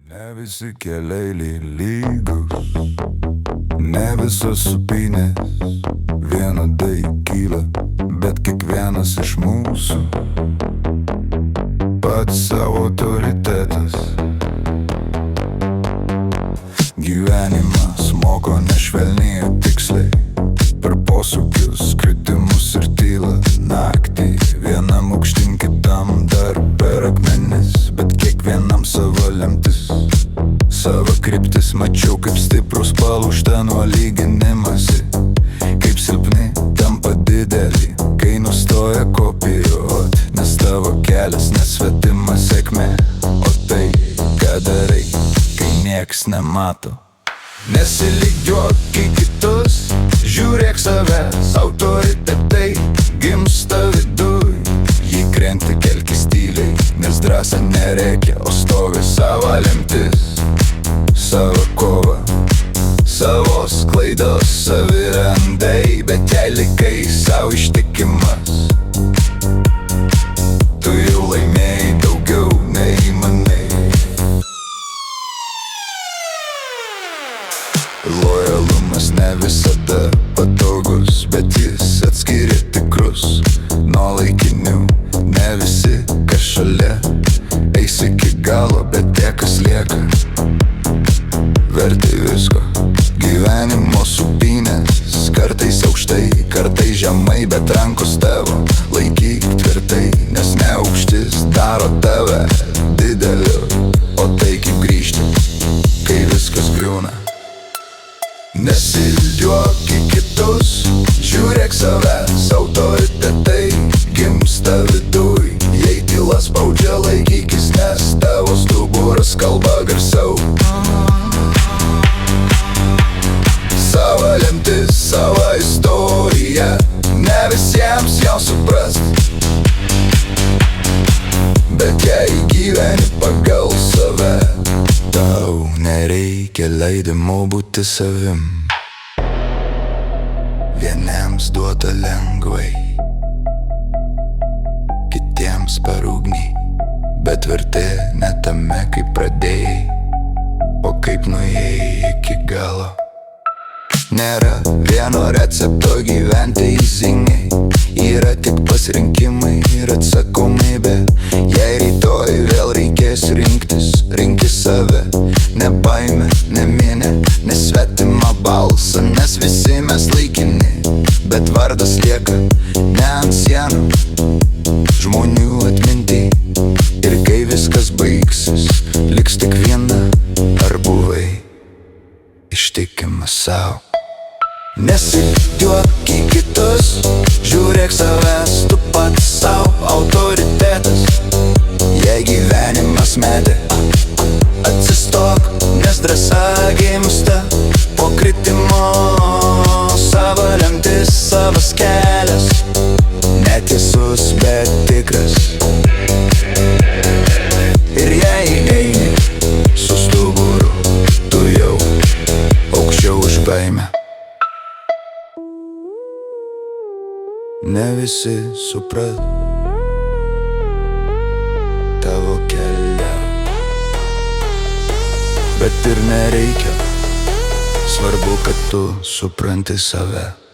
Ne visi keliai lygus, ne visos supynės vienodai kyla, bet kiekvienas iš mūsų pats savo autoritetas. Gyvenimas moko nešvelniai ir tiksliai, per posūkius, kritimus ir tylą naktį. Vienam aukštyn, kitam dar per akmenis, bet kiekvienam savo lemtis, savo kryptis. Mačiau, kaip stiprus palūžta nuo lyginimasi, kaip silpni tampa dideli, kai nustoja kopijuot. Nes tavo kelias nesvetima sėkmė, o tai, ką darai, kai nieks nemato. Nesilygiuok į kitus, žiūrėk savęs, autoritetai gimsta viduj. Jį krenti kelkis tyliai, nes drąsa nereikia, o stovi savo lemtis, savo kova, savos klaidos savirandai. Bet jei likai savo ištikimas, tu jau laimėjai daugiau nei manai. Lojalumas ne visada patogus, bet jis atskiria tikrus nuo laikinių. Ne visi, kas šalia, eis iki galo, bet tie, kas lieka, verti visko. Gyvenimo supynės, kartais aukštai, kartais žemai, bet rankos tavo laikyk tvirtai. Nes ne aukštis daro tave dideliu, o tai kaip grįžti, kai viskas griūna. Nesilygiuok į kitus, žiūrėk savęs, autoritetai gimsta viduj. Jei tyla spaudžia, laikykis, nes tavo stuburas kalba garsiau. Savo lemtis, savo istorija, ne visiems jau suprast, bet jei gyveni pagal save, tau nereikia leidimo būti savim. Vieniems duota lengvai, kitiems per ugnį, bet vertė ne tame, kaip pradėjai, o kaip nuėjai iki galo. Nėra vieno recepto gyventi įzingai, yra tik pasirinkimai ir atsakomybė. Jei rytoj vėl reikės rinktis, rinkis save, ne baimę, ne minę, ne svetimą balsą. Nes visi mes laikini, bet vardas lieka ne ant sienų, žmonių atminty. Ir kai viskas baigsis, liks tik viena, ar buvai ištikimas savo. Nesilygiuok į kitus, žiūrėk savęs, tu pats savo autoritetas. Jei gyvenimas metė, atsistok, nes drąsa gimsta po kritimo. Savo lemtis, savas kelias, netiesus, bet tikras. Ir jei eini su stuburu, tu jau aukščiau už baimę. Ne visi supras tavo kelią, bet ir nereikia, svarbu, kad tu supranti save.